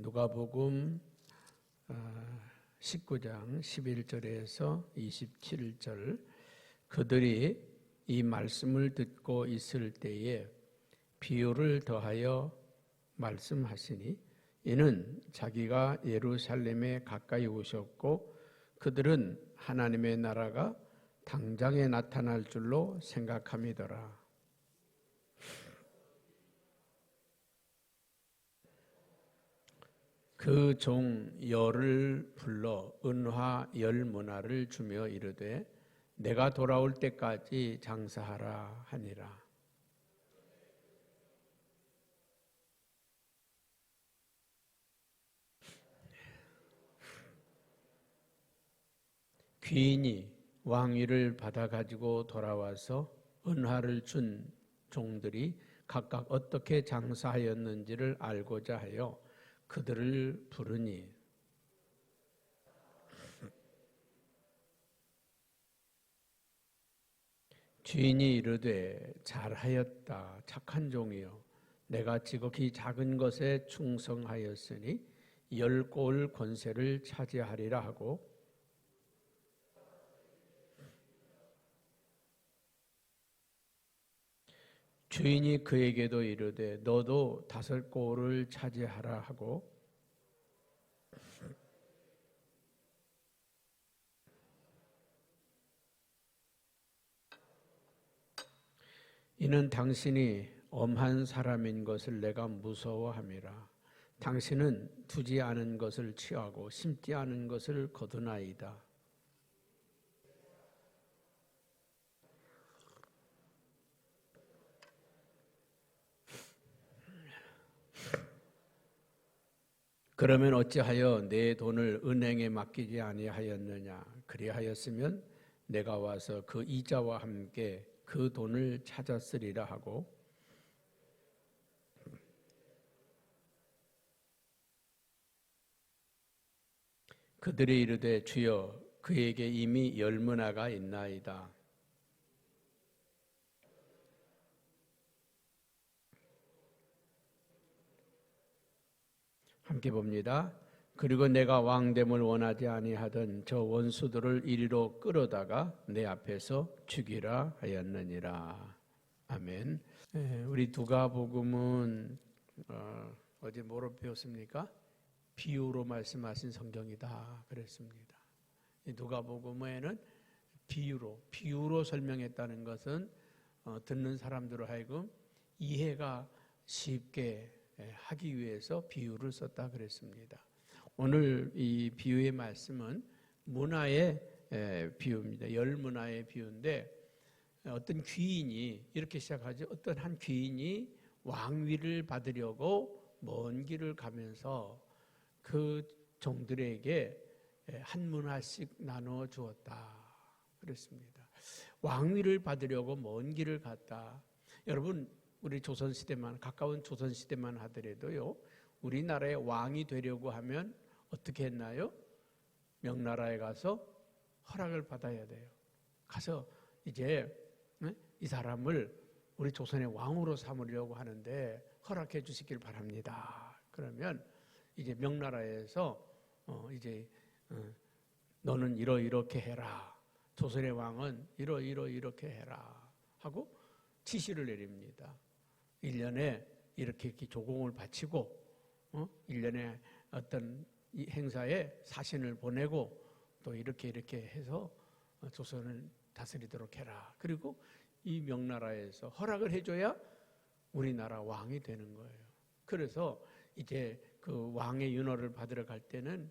누가복음 19장 11절에서 27절 그들이 이 말씀을 듣고 있을 때에 비유를 더하여 말씀하시니 이는 자기가 예루살렘에 가까이 오셨고 그들은 하나님의 나라가 당장에 나타날 줄로 생각함이더라. 그 종 열을 불러 은화 열 문화를 주며 이르되 내가 돌아올 때까지 장사하라 하니라. 귀인이 왕위를 받아 가지고 돌아와서 은화를 준 종들이 각각 어떻게 장사하였는지를 알고자 하여 그들을 부르니 주인이 이르되 잘하였다 착한 종이여 내가 지극히 작은 것에 충성하였으니 10골 권세를 차지하리라 하고 주인이 그에게도 이르되 너도 5골을 차지하라 하고 이는 당신이 엄한 사람인 것을 내가 무서워함이라. 당신은 두지 않은 것을 취하고 심지 않은 것을 거두나이다. 그러면 어찌하여 내 돈을 은행에 맡기지 아니하였느냐? 그리하였으면 내가 와서 그 이자와 함께 그 돈을 찾았으리라 하고 그들이 이르되 주여 그에게 이미 10문화가 있나이다. 함께 봅니다. 그리고 내가 왕됨을 원하지 아니하던 저 원수들을 이리로 끌어다가 내 앞에서 죽이라 하였느니라. 아멘. 우리 누가복음은 어제 뭐로 배웠습니까? 비유로 말씀하신 성경이다 그랬습니다. 이 누가복음에는 비유로 설명했다는 것은 듣는 사람들로 하여금 이해가 쉽게 하기 위해서 비유를 썼다 그랬습니다. 오늘 이 비유의 말씀은 문화의 비유입니다. 열 문화의 비유인데 어떤 귀인이 이렇게 시작하죠. 어떤 한 귀인이 왕위를 받으려고 먼 길을 가면서 그 종들에게 한 문화씩 나누어 주었다 그랬습니다. 왕위를 받으려고 먼 길을 갔다. 여러분 우리 조선시대만 가까운 조선시대만 하더라도요. 우리나라의 왕이 되려고 하면 어떻게 했나요? 명나라에 가서 허락을 받아야 돼요. 가서 이제 이 사람을 우리 조선의 왕으로 삼으려고 하는데 허락해 주시길 바랍니다. 그러면 이제 명나라에서 이제 너는 이렇게 해라. 조선의 왕은 이렇게 해라 하고 지시를 내립니다. 1년에 이렇게 조공을 바치고 1년에 어떤 이 행사에 사신을 보내고 또 이렇게 해서 조선을 다스리도록 해라. 그리고 이 명나라에서 허락을 해줘야 우리나라 왕이 되는 거예요. 그래서 이제 그 왕의 윤허를 받으러 갈 때는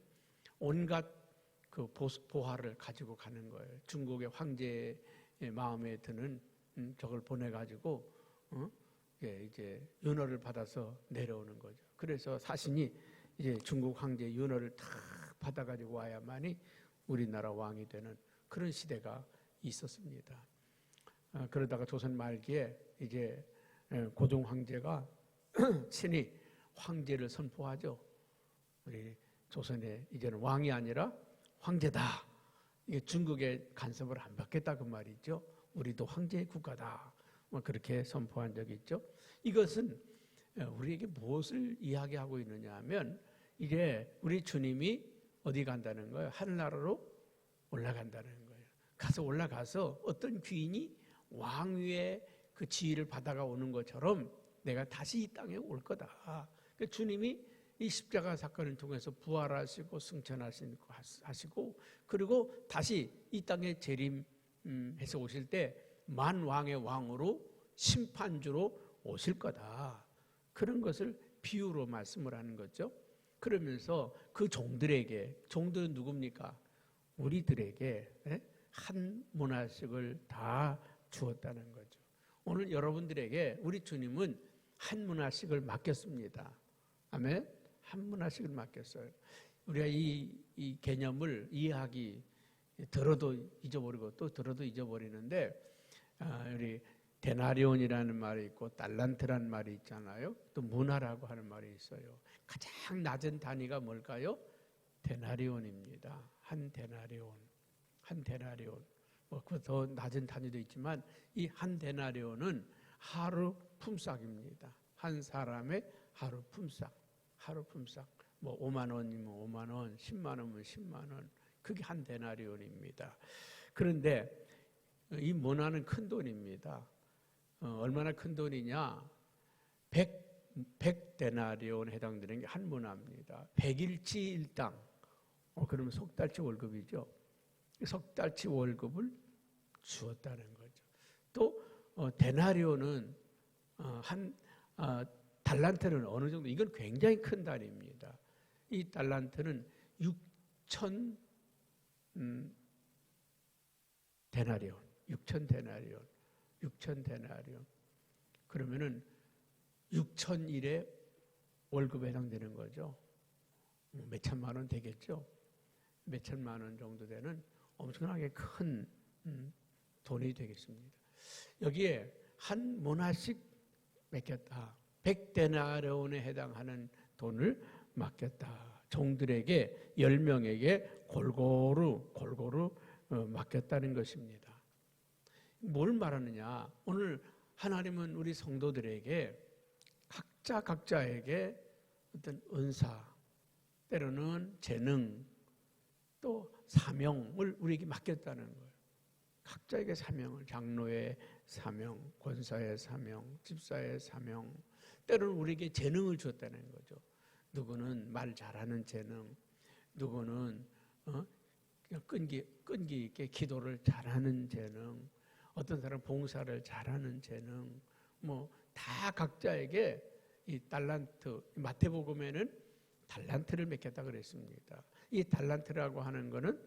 온갖 그 보화를 가지고 가는 거예요. 중국의 황제의 마음에 드는 저걸 보내가지고 이제 윤허를 받아서 내려오는 거죠. 그래서 사신이 이제 중국 황제 윤허를 다 받아가지고 와야만이 우리나라 왕이 되는 그런 시대가 있었습니다. 그러다가 조선 말기에 이제 고종 황제가 친히 황제를 선포하죠. 우리 조선에 이제는 왕이 아니라 황제다. 이게 중국의 간섭을 안 받겠다 그 말이죠. 우리도 황제의 국가다. 그렇게 선포한 적이 있죠. 이것은 우리에게 무엇을 이야기하고 있느냐 하면 이게 우리 주님이 어디 간다는 거예요? 하늘나라로 올라간다는 거예요. 가서 올라가서 어떤 귀인이 왕위의 그 지위를 받아가 오는 것처럼 내가 다시 이 땅에 올 거다. 그러니까 주님이 이 십자가 사건을 통해서 부활하시고 승천하시고 그리고 다시 이 땅에 재림해서 오실 때 만왕의 왕으로 심판주로 오실 거다. 그런 것을 비유로 말씀을 하는 거죠. 그러면서 그 종들은 누굽니까? 우리들에게 한 문화씩을 다 주었다는 거죠. 오늘 여러분들에게 우리 주님은 한 문화씩을 맡겼습니다. 아멘. 한 문화씩을 맡겼어요. 우리가 이 개념을 이해하기 들어도 잊어버리고 또 들어도 잊어버리는데 우리 데나리온이라는 말이 있고 달란트라는 말이 있잖아요. 또 문화라고 하는 말이 있어요. 가장 낮은 단위가 뭘까요? 데나리온입니다. 한 데나리온. 뭐 더 낮은 단위도 있지만 이 한 데나리온은 하루 품삯입니다. 한 사람의 하루 품삯. 뭐 5만 원이면 5만 원, 10만 원이면 10만 원. 그게 한 데나리온입니다. 그런데 이 문화는 큰 돈입니다. 얼마나 큰 돈이냐? 100데나리온에 해당되는 게 한 문화입니다. 100일치 일당. 그러면 석 달치 월급이죠. 석 달치 월급을 주었다는 거죠. 또 데나리온은 달란트는 어느 정도, 이건 굉장히 큰 단위입니다. 이 달란트는 6천 데나리온. 그러면은 6,000일의 월급에 해당되는 거죠. 몇 천만 원 되겠죠. 몇 천만 원 정도 되는 엄청나게 큰 돈이 되겠습니다. 여기에 한 문화씩 맡겼다. 100데나리온에 해당하는 돈을 맡겼다. 종들에게 10명에게 골고루 맡겼다는 것입니다. 뭘 말하느냐? 오늘 하나님은 우리 성도들에게 각자에게 어떤 은사, 때로는 재능, 또 사명을 우리에게 맡겼다는 거예요. 각자에게 사명을, 장로의 사명, 권사의 사명, 집사의 사명, 때로는 우리에게 재능을 줬다는 거죠. 누구는 말 잘하는 재능, 누구는 끈기 있게 기도를 잘하는 재능, 어떤 사람 봉사를 잘하는 재능, 뭐 다 각자에게 이 달란트, 마태복음에는 달란트를 맡겼다 그랬습니다. 이 달란트라고 하는 거는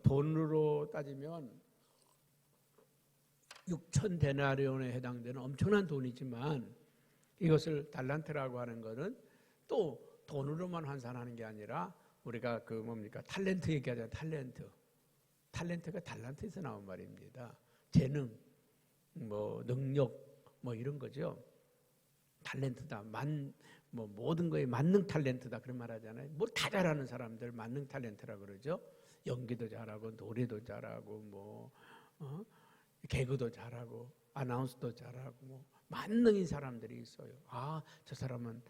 돈으로 따지면 6,000데나리온에 해당되는 엄청난 돈이지만 이것을 달란트라고 하는 거는 또 돈으로만 환산하는 게 아니라 우리가 그 뭡니까? 탤런트 얘기하잖아요. 탤런트가 달란트에서 나온 말입니다. 재능, 뭐 능력, 뭐 이런 거죠. 탤런트다. 뭐 모든 거에 만능 탤런트다 그런 말 하잖아요. 뭐 다 잘하는 사람들 만능 탤런트라 그러죠. 연기도 잘하고 노래도 잘하고 뭐 개그도 잘하고 아나운서도 잘하고 뭐 만능인 사람들이 있어요. 저 사람은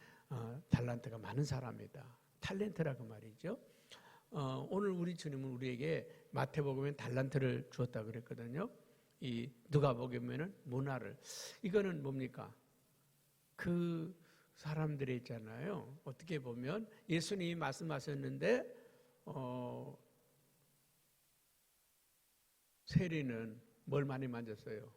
달란트가 많은 사람이다. 탤런트라고 말이죠. 오늘 우리 주님은 우리에게 마태복음에 달란트를 주었다 그랬거든요. 이 누가복음에는 문화를. 이거는 뭡니까? 그 사람들이 있잖아요. 어떻게 보면 예수님이 말씀하셨는데 세리는 뭘 많이 만졌어요?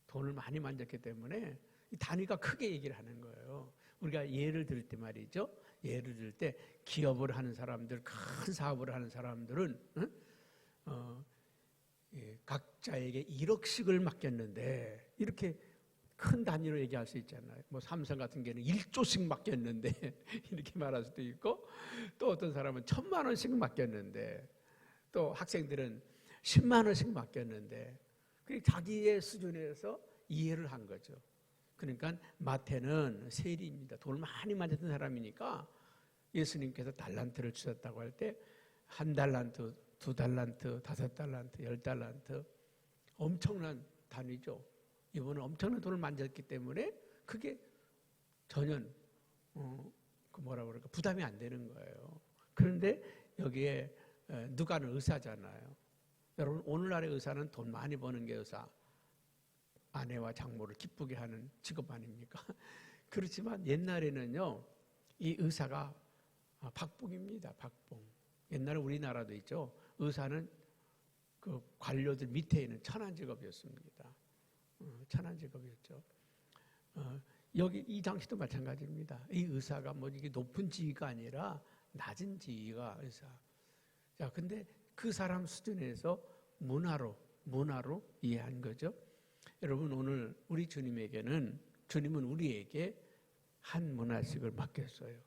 돈을 많이 만졌기 때문에 이 단위가 크게 얘기를 하는 거예요. 우리가 예를 들 때 말이죠. 예를 들 때 기업을 하는 사람들, 큰 사업을 하는 사람들은 각자에게 1억씩을 맡겼는데 이렇게 큰 단위로 얘기할 수 있잖아요. 뭐 삼성 같은 경우는 1조씩 맡겼는데 이렇게 말할 수도 있고 또 어떤 사람은 1,000만 원씩 맡겼는데 또 학생들은 10만 원씩 맡겼는데 자기의 수준에서 이해를 한 거죠. 그러니까 마태는 세리입니다. 돈을 많이 만졌던 사람이니까 예수님께서 달란트를 주셨다고 할 때 1달란트, 2달란트, 5달란트, 10달란트 엄청난 단위죠. 이분은 엄청난 돈을 만졌기 때문에 그게 전혀 뭐라 그럴까 부담이 안 되는 거예요. 그런데 여기에 누가는 의사잖아요. 여러분 오늘날의 의사는 돈 많이 버는 게 의사. 아내와 장모를 기쁘게 하는 직업 아닙니까? 그렇지만 옛날에는요. 이 의사가 박봉입니다. 박봉. 옛날에 우리나라도 있죠. 의사는 그 관료들 밑에 있는 천한 직업이었습니다. 천한 직업이었죠. 여기 이 당시도 마찬가지입니다. 이 의사가 뭐 이게 높은 지위가 아니라 낮은 지위가 의사. 자, 근데 그 사람 수준에서 문화로 이해한 거죠. 여러분 오늘 우리 주님은 우리에게 한 문화씩을 맡겼어요.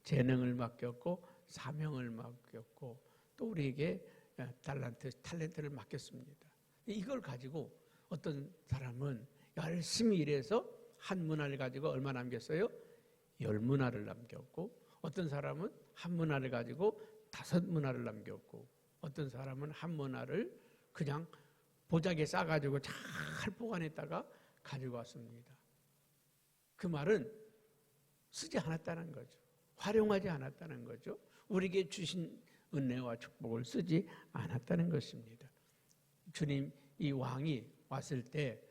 재능을 맡겼고 사명을 맡겼고 또 우리에게 탤런트를 맡겼습니다. 이걸 가지고 어떤 사람은 열심히 일해서 한 문화를 가지고 얼마 남겼어요? 10문화를 남겼고 어떤 사람은 한 문화를 가지고 5문화를 남겼고 어떤 사람은 한 문화를 그냥 보자기에 싸가지고 잘 보관했다가 가지고 왔습니다. 그 말은 쓰지 않았다는 거죠. 활용하지 않았다는 거죠. 우리에게 주신 은혜와 축복을 쓰지 않았다는 것입니다. 주님 이 왕이 왔을 때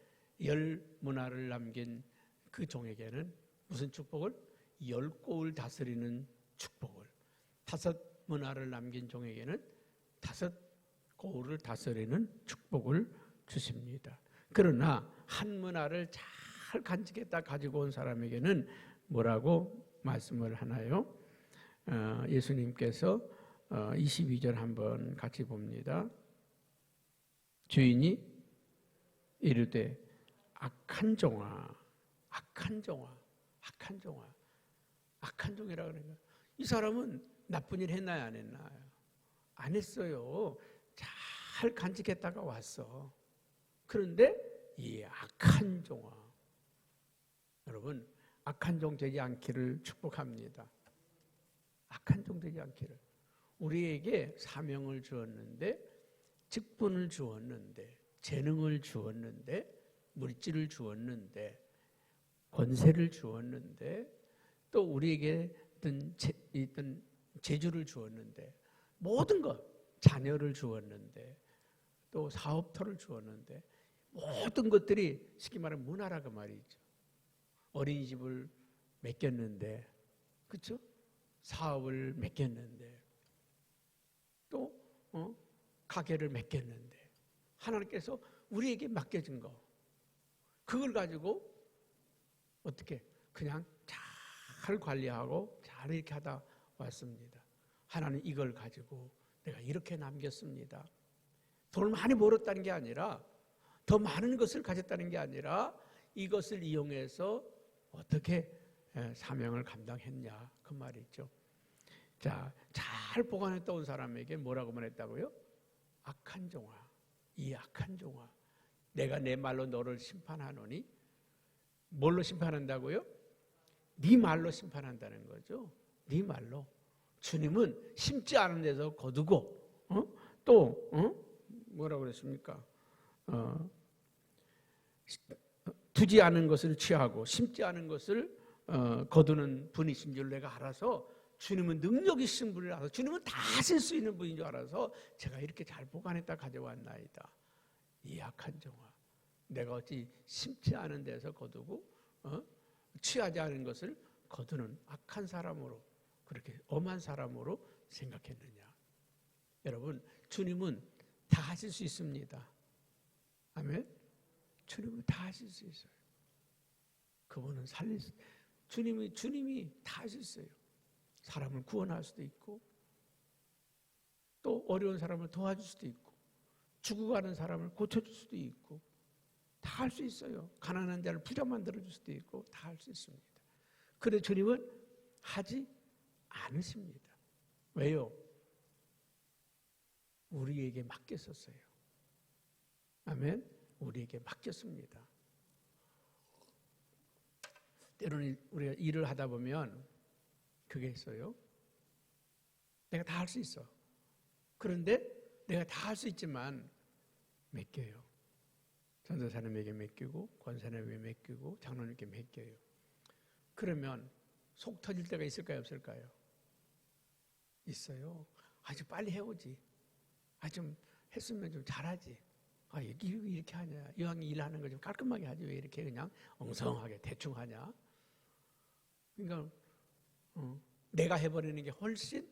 10문화를 남긴 그 종에게는 무슨 축복을? 10고을 다스리는 축복을 5문화를 남긴 종에게는 5고을을 다스리는 축복을 주십니다. 그러나 한 문화를 잘 간직했다 가지고 온 사람에게는 뭐라고 말씀을 하나요? 예수님께서 22절 한번 같이 봅니다. 주인이 이르되 악한 종아 악한 종이라고 그러는 거예요. 이 사람은 나쁜 일 했나요? 안 했나요? 안 했어요. 잘 간직했다가 왔어. 그런데 이 악한 종아, 여러분 악한 종 되지 않기를 축복합니다. 악한 종 되지 않기를. 우리에게 사명을 주었는데 직분을 주었는데 재능을 주었는데 물질을 주었는데 권세를 주었는데 또 우리에게 있던 재주를 주었는데 모든 것 자녀를 주었는데 또 사업터를 주었는데 모든 것들이 쉽게 말하면 문화라고 말이죠. 어린이집을 맡겼는데 그렇죠? 사업을 맡겼는데 또 가게를 맡겼는데 하나님께서 우리에게 맡겨진 거 그걸 가지고 어떻게 그냥 잘 관리하고 잘 이렇게 하다 왔습니다. 하나님 이걸 가지고 내가 이렇게 남겼습니다. 돈을 많이 벌었다는 게 아니라 더 많은 것을 가졌다는 게 아니라 이것을 이용해서 어떻게 사명을 감당했냐 그 말이죠. 자, 잘 보관했다 온 사람에게 뭐라고 말했다고요? 악한 종아, 이 악한 종아, 내가 내 말로 너를 심판하노니 뭘로 심판한다고요? 네 말로 심판한다는 거죠. 네 말로. 주님은 심지 않은 데서 거두고 또 뭐라고 그랬습니까? 두지 않은 것을 취하고 심지 않은 것을 거두는 분이신 줄 내가 알아서 주님은 능력 있으신 분을 알아서 주님은 다 하실 수 있는 분인 줄 알아서 제가 이렇게 잘 보관했다 가져왔나이다. 이 악한 종아, 내가 어찌 심지 않은 데서 거두고 취하지 않은 것을 거두는 악한 사람으로 그렇게 엄한 사람으로 생각했느냐. 여러분 주님은 다 하실 수 있습니다. 아멘. 주님은 다 하실 수 있어요. 그분은 주님이 다 하실 수 있어요. 사람을 구원할 수도 있고 또 어려운 사람을 도와줄 수도 있고 죽어가는 사람을 고쳐줄 수도 있고 다 할 수 있어요. 가난한 자를 부자 만들어줄 수도 있고 다 할 수 있습니다. 그런데 주님은 하지 않으십니다. 왜요? 우리에게 맡겼었어요. 아멘. 우리에게 맡겼습니다. 때로는 우리가 일을 하다 보면 그게 있어요. 내가 다 할 수 있어. 그런데 내가 다 할 수 있지만 맡겨요. 전도사님에게 맡기고 권사님에게 맡기고 장로님께 맡겨요. 그러면 속 터질 때가 있을까요, 없을까요? 있어요. 아주 빨리 해오지. 좀 했으면 좀 잘하지. 이렇게 하냐. 이왕 일하는 거 좀 깔끔하게 하지. 왜 이렇게 그냥 엉성하게 대충 하냐. 그러니까 내가 해버리는 게 훨씬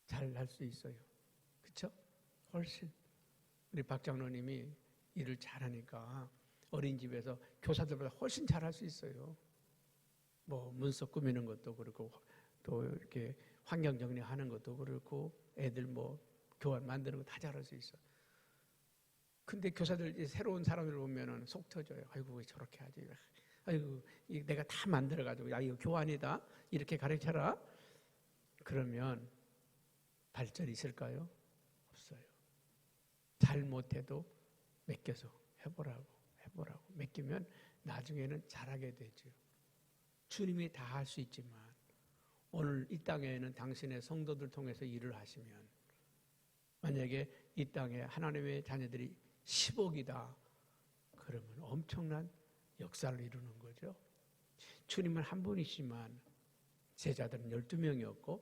잘 할 수 있어요. 그렇죠? 훨씬. 우리 박 장로님이 일을 잘하니까 어린이집에서 교사들보다 훨씬 잘할 수 있어요. 뭐 문서 꾸미는 것도 그렇고 또 이렇게 환경 정리하는 것도 그렇고 애들 뭐 교환 만드는 거 다 잘할 수 있어. 근데 교사들 새로운 사람들 보면은 속 터져요. 아이고 왜 저렇게 하지? 아이고 내가 다 만들어가지고 이거 교환이다 이렇게 가르쳐라. 그러면 발전이 있을까요? 없어요. 잘 못해도 맡겨서 해보라고 맡기면 나중에는 잘하게 되죠. 주님이 다 할 수 있지만 오늘 이 땅에는 당신의 성도들 통해서 일을 하시면 만약에 이 땅에 하나님의 자녀들이 10억이다 그러면 엄청난 역사를 이루는 거죠. 주님은 한 분이시지만 제자들은 12명이었고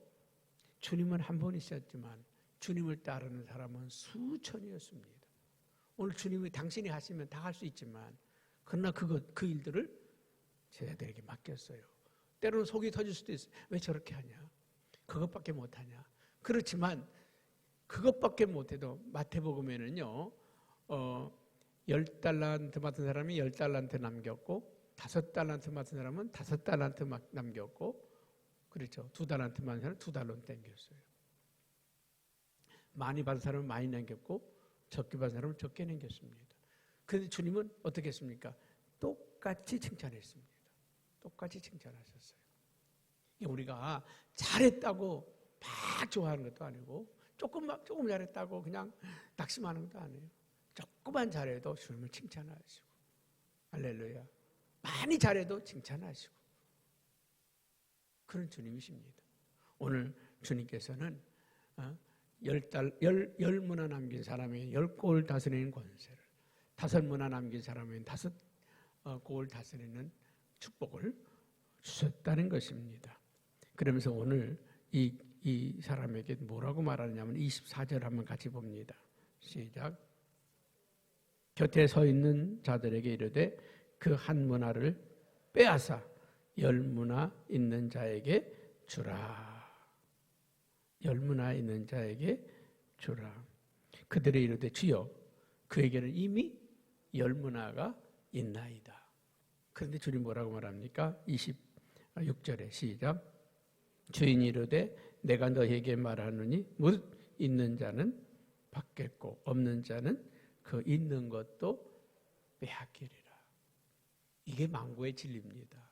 주님은 한 분이셨지만 주님을 따르는 사람은 수천이었습니다. 오늘 주님이 당신이 하시면 다 할 수 있지만 그러나 그 일들을 제자들에게 맡겼어요. 때로는 속이 터질 수도 있어요. 왜 저렇게 하냐? 그것밖에 못하냐? 그렇지만 그것밖에 못해도 마태복음에는요. 10달란트 맡은 사람이 10달란트 남겼고 5달란트 맡은 사람은 5달란트 남겼고 그렇죠. 2달란트 맡은 사람은 2달란트 남겼어요. 많이 받은 사람은 많이 남겼고 적게 받은 사람은 적게 남겼습니다. 그런데 주님은 어떻게 했습니까? 똑같이 칭찬했습니다. 똑같이 칭찬하셨어요. 우리가 잘했다고 막 좋아하는 것도 아니고 조금 잘했다고 그냥 낙심하는 것도 아니에요. 조금만 잘해도 주님을 칭찬하시고 할렐루야. 많이 잘해도 칭찬하시고 그런 주님이십니다. 오늘 주님께서는 10문화 남긴 사람이 10골 다스리는 권세를 5문화 남긴 사람이 5골 다스리는 축복을 주셨다는 것입니다. 그러면서 오늘 이 사람에게 뭐라고 말하느냐면 24절 한번 같이 봅니다. 시작. 곁에 서 있는 자들에게 이르되 그 한 문화를 빼앗아 10문화 있는 자에게 주라. 10문화 있는 자에게 주라. 그들이 이르되 주여 그에게는 이미 10문화가 있나이다. 그런데 주님 뭐라고 말합니까? 26절에 시작. 주인이 이르되 내가 너에게 말하노니 못 있는 자는 받겠고 없는 자는 그 있는 것도 빼앗기리라. 이게 만고의 진리입니다.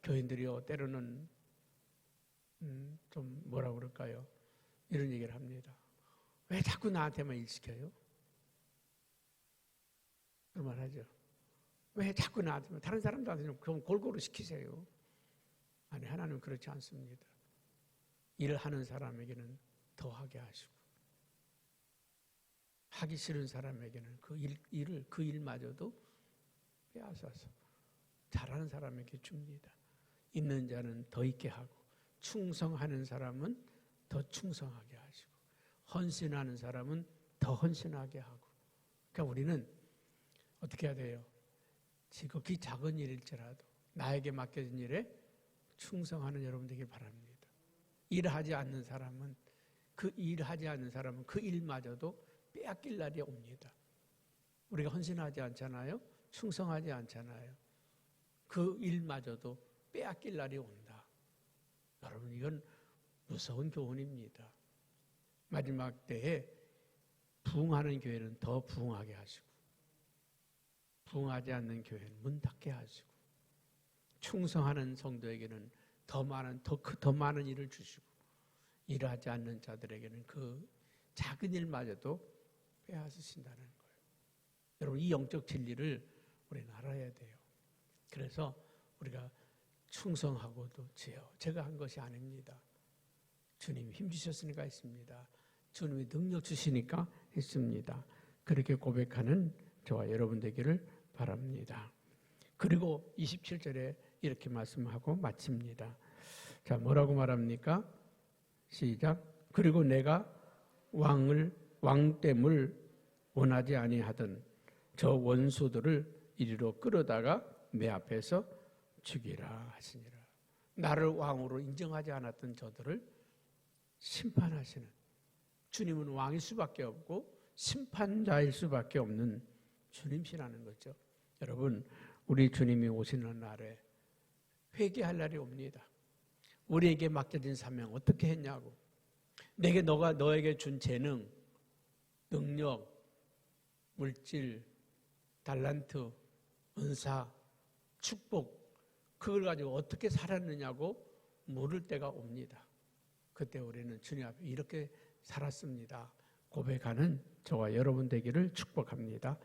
교인들이요 때로는 좀 뭐라고 그럴까요? 이런 얘기를 합니다. 왜 자꾸 나한테만 일 시켜요? 그런 말 하죠. 왜 자꾸 나한테만 다른 사람들한테 좀 골고루 시키세요. 아니 하나님은 그렇지 않습니다. 일을 하는 사람에게는 더하게 하시고 하기 싫은 사람에게는 그 일마저도 빼앗아서 잘하는 사람에게 줍니다. 있는 자는 더 있게 하고 충성하는 사람은 더 충성하게 하시고 헌신하는 사람은 더 헌신하게 하고 그러니까 우리는 어떻게 해야 돼요? 지극히 작은 일일지라도 나에게 맡겨진 일에 충성하는 여러분 되길 바랍니다. 일하지 않는 사람은 그 일마저도 빼앗길 날이 옵니다. 우리가 헌신하지 않잖아요. 충성하지 않잖아요. 그 일마저도 빼앗길 날이 온다. 여러분 이건 무서운 교훈입니다. 마지막 때에 부흥하는 교회는 더 부흥하게 하시고 부흥하지 않는 교회는 문 닫게 하시고 충성하는 성도에게는 더 많은 일을 주시고 일하지 않는 자들에게는 그 작은 일마저도 빼앗으신다는 거예요. 여러분 이 영적 진리를 우리는 알아야 돼요. 그래서 우리가 충성하고도 제가 한 것이 아닙니다. 주님이 힘주셨으니까 했습니다. 주님이 능력 주시니까 했습니다. 그렇게 고백하는 저와 여러분 되기를 바랍니다. 그리고 27절에 이렇게 말씀하고 마칩니다. 자, 뭐라고 말합니까? 시작. 그리고 내가 왕됨을 원하지 아니하던 저 원수들을 이리로 끌어다가 내 앞에서 죽이라 하시니라. 나를 왕으로 인정하지 않았던 저들을 심판하시는, 주님은 왕일 수밖에 없고 심판자일 수밖에 없는 주님이라는 거죠. 여러분, 우리 주님이 오시는 날에 회개할 날이 옵니다. 우리에게 맡겨진 사명 어떻게 했냐고, 너에게 준 재능, 능력, 물질, 달란트, 은사, 축복, 그걸 가지고 어떻게 살았느냐고 물을 때가 옵니다. 그때 우리는 주님 앞에 이렇게 살았습니다 고백하는 저와 여러분 되기를 축복합니다.